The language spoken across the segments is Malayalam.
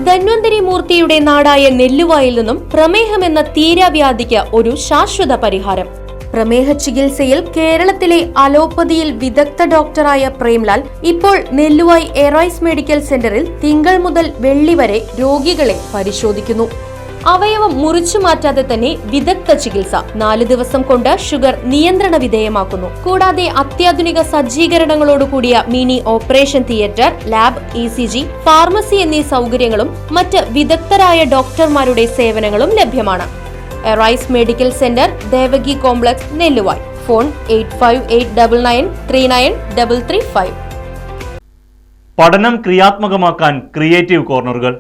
ധന്വന്തരി മൂർത്തിയുടെ നാടായ നെല്ലുവായിൽ നിന്നും പ്രമേഹമെന്ന തീരാവ്യാധിക്ക് ഒരു ശാശ്വത പരിഹാരം. പ്രമേഹ ചികിത്സയിൽ കേരളത്തിലെ അലോപ്പതിയിൽ വിദഗ്ധ ഡോക്ടറായ പ്രേംലാൽ ഇപ്പോൾ നെല്ലുവായ് എറൈസ് മെഡിക്കൽ സെന്ററിൽ തിങ്കൾ മുതൽ വെള്ളി വരെ രോഗികളെ പരിശോധിക്കുന്നു. അവയവം മുറിച്ചു മാറ്റാതെ തന്നെ വിദഗ്ധ ചികിത്സ. 4 ദിവസം കൊണ്ട് ഷുഗർ നിയന്ത്രണ വിധേയമാക്കുന്നു. കൂടാതെ അത്യാധുനിക സജ്ജീകരണങ്ങളോടുകൂടിയ mini operation theatre, lab, ECG, pharmacy എന്നീ സൗകര്യങ്ങളും മറ്റ് വിദഗ്ധരായ ഡോക്ടർമാരുടെ സേവനങ്ങളും ലഭ്യമാണ്. Arise medical centre, Devaki complex, Nelluvai. Phone 8589939335. പഠനം ക്രിയാത്മകമാക്കാൻ ക്രിയേറ്റീവ് കോർണറുകൾ.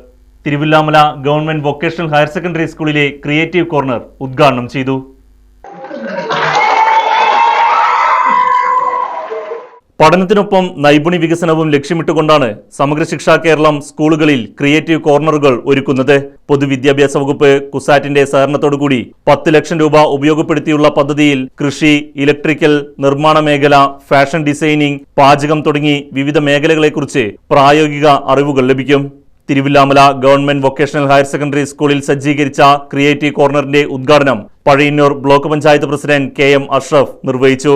Thiruvilwamala government vocational higher secondary സ്കൂളിലെ ക്രിയേറ്റീവ് കോർണർ ഉദ്ഘാടനം ചെയ്തു. പഠനത്തിനൊപ്പം നൈപുണ്യ വികസനവും ലക്ഷ്യമിട്ടുകൊണ്ടാണ് സമഗ്ര ശിക്ഷാ കേരളം സ്കൂളുകളിൽ ക്രിയേറ്റീവ് കോർണറുകൾ ഒരുക്കുന്നത്. പൊതുവിദ്യാഭ്യാസ വകുപ്പ് കുസാറ്റിന്റെ സഹകരണത്തോടുകൂടി 10 ലക്ഷം രൂപ ഉപയോഗപ്പെടുത്തിയുള്ള പദ്ധതിയിൽ കൃഷി, ഇലക്ട്രിക്കൽ, നിർമ്മാണ മേഖല, ഫാഷൻ ഡിസൈനിംഗ്, പാചകം തുടങ്ങി വിവിധ മേഖലകളെക്കുറിച്ച് പ്രായോഗിക അറിവുകൾ ലഭിക്കും. Thiruvilwamala government vocational higher secondary സ്കൂളിൽ സജ്ജീകരിച്ച ക്രിയേറ്റീവ് കോർണറിന്റെ ഉദ്ഘാടനം Pazhayannur block panchayat president KM Ashraf നിർവഹിച്ചു.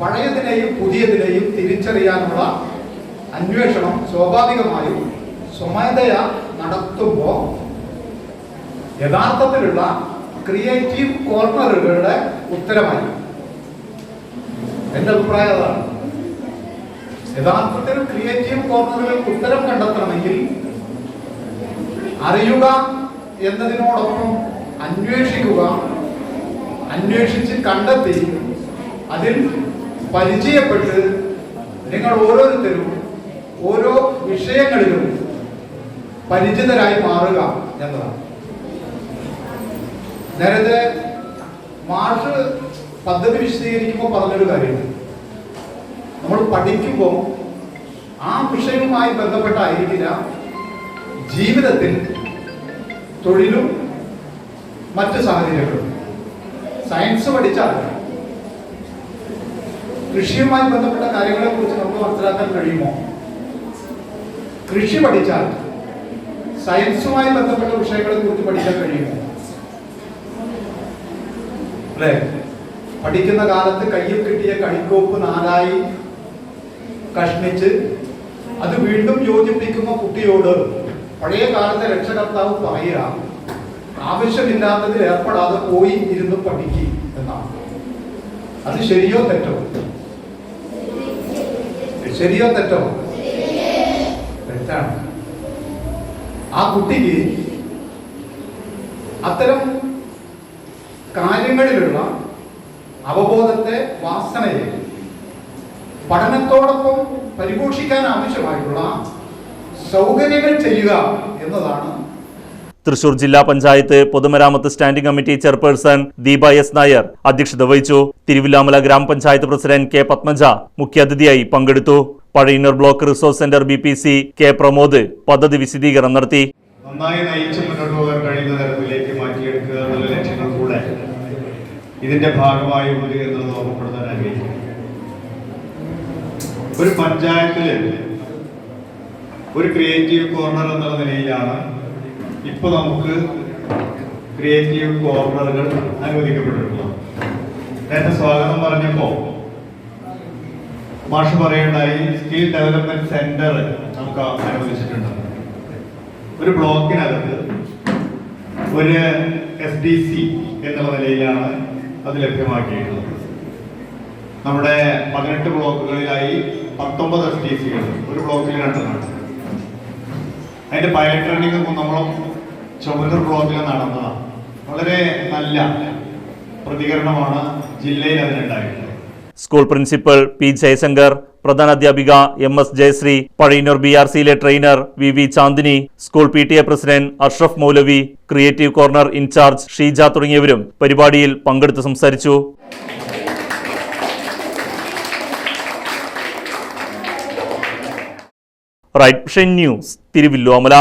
പഴയതിനെയും പുതിയതിനെയും തിരിച്ചറിയാനുള്ള അന്വേഷണം സ്വാഭാവികമായും സ്വമേധയാ നടത്തുമ്പോൾ യഥാർത്ഥത്തിലുള്ള ക്രിയേറ്റീവ് കോർണറുകളുടെ ഉത്തരമായി എന്റെ അഭിപ്രായം അതാണ്. യഥാർത്ഥത്തിൽ ക്രിയേറ്റീവ് കോർണറുകൾക്ക് ഉത്തരം കണ്ടെത്തണമെങ്കിൽ അറിയുക എന്നതിനോടൊപ്പം അന്വേഷിക്കുക, അന്വേഷിച്ച് കണ്ടെത്തി അതിൽ പരിചയപ്പെട്ട് നിങ്ങൾ ഓരോരുത്തരും ഓരോ വിഷയങ്ങളിലും പരിചിതരായി മാറുക എന്നതാണ്. നേരത്തെ മാഷ് പദ്ധതി വിശദീകരിക്കുമ്പോൾ പറഞ്ഞൊരു കാര്യമുണ്ട്. നമ്മൾ പഠിക്കുമ്പോൾ ആ വിഷയവുമായി ബന്ധപ്പെട്ടായിരിക്കില്ല ജീവിതത്തിൽ തൊഴിലും മറ്റ് സാഹചര്യങ്ങളും. സയൻസ് പഠിച്ചാൽ കൃഷിയുമായി ബന്ധപ്പെട്ട കാര്യങ്ങളെ കുറിച്ച് നമുക്ക് മനസ്സിലാക്കാൻ കഴിയുമോ? കൃഷി പഠിച്ചാൽ സയൻസുമായി ബന്ധപ്പെട്ട വിഷയങ്ങളെ കുറിച്ച് പഠിക്കാൻ കഴിയുമോ? അല്ലെ? പഠിക്കുന്ന കാലത്ത് കയ്യിൽ കിട്ടിയ കളിക്കോപ്പ് 4ആയി കഷ്ണിച്ച് അത് വീണ്ടും യോജിപ്പിക്കുന്ന കുട്ടിയോട് പഴയ കാലത്തെ രക്ഷകർത്താവ് പറയുക, ആവശ്യമില്ലാത്തതിൽ ഏർപ്പെടാതെ പോയി ഇരുന്ന് പഠിക്കുക എന്നാണ്. അത് ശരിയോ തെറ്റോ? ശരിയോ തെറ്റോ? തെറ്റാണ്. ആ കുട്ടിക്ക് അത്തരം കാര്യങ്ങളിലുള്ള അവബോധത്തെ, വാസനയെ പഠനത്തോടൊപ്പം പരിപോഷിക്കാൻ ആവശ്യമായിട്ടുള്ള സൗകര്യങ്ങൾ ചെയ്യുക എന്നതാണ്. തൃശൂർ ജില്ലാ പഞ്ചായത്ത് പൊതുമരാമത്ത് standing committee chairperson Deepa S. Nair അധ്യക്ഷത വഹിച്ചു. തിരുവില്ലാമല ഗ്രാമപഞ്ചായത്ത് പ്രസിഡന്റ് K. പത്മജ മുഖ്യാതിഥിയായി പങ്കെടുത്തു. Pazhayannur block resource centre BPC K. Pramod പദ്ധതി വിശദീകരണം നടത്തി. നന്നായി നയിച്ച് മുന്നോട്ട് പോകാൻ കഴിയുന്ന തരത്തിലേക്ക് മാറ്റിയെടുക്കുക എന്നുള്ള ലക്ഷ്യങ്ങൾ കൂടെ ഇതിന്റെ ഭാഗമായി ഉണ്ട് എന്നുള്ളത് ഓർമ്മപ്പെടുത്താൻ ആഗ്രഹിക്കുന്നു. ഒരു പഞ്ചായത്തില് ഒരു ക്രിയേറ്റീവ് കോർണർ എന്നുള്ള നിലയിലാണ് ഇപ്പൊ നമുക്ക് ക്രിയേറ്റീവ് കോർണറുകൾ അനുവദിക്കപ്പെട്ടിട്ടുള്ളത്. നേരത്തെ സ്വാഗതം പറഞ്ഞപ്പോ മാഷ് പറയണ്ടായി സ്കിൽ ഡെവലപ്മെന്റ് സെന്റർ നമുക്ക് അനുവദിച്ചിട്ടുണ്ട്. ഒരു ബ്ലോക്കിനകത്ത് ഒരു SDC എന്നുള്ള നിലയിലാണ് അത് ലഭ്യമാക്കിയിട്ടുള്ളത്. നമ്മുടെ 18 ബ്ലോക്കുകളിലായി 19 SDCകൾ, ഒരു ബ്ലോക്കിൽ 2. അതിന്റെ പൈലറ്റ് ട്രെയിനിങ് നമ്മളും ചുമന്നൂർ ബ്ലോക്കിൽ നടന്നതാണ്. വളരെ നല്ല പ്രതികരണമാണ് ജില്ലയിൽ അതിനുണ്ടായിട്ടുള്ളത്. School principal P. ജയശങ്കർ, പ്രധാനാധ്യാപിക MS. ജയശ്രീ, പഴയന്നൂർ BRCയിലെ trainer VV. Chandini, school PTA president Ashraf Moulavi, creative corner in-charge Sheeja തുടങ്ങിയവരും പരിപാടിയിൽ പങ്കെടുത്ത് സംസാരിച്ചു. Right vision news, Thiruvilwamala.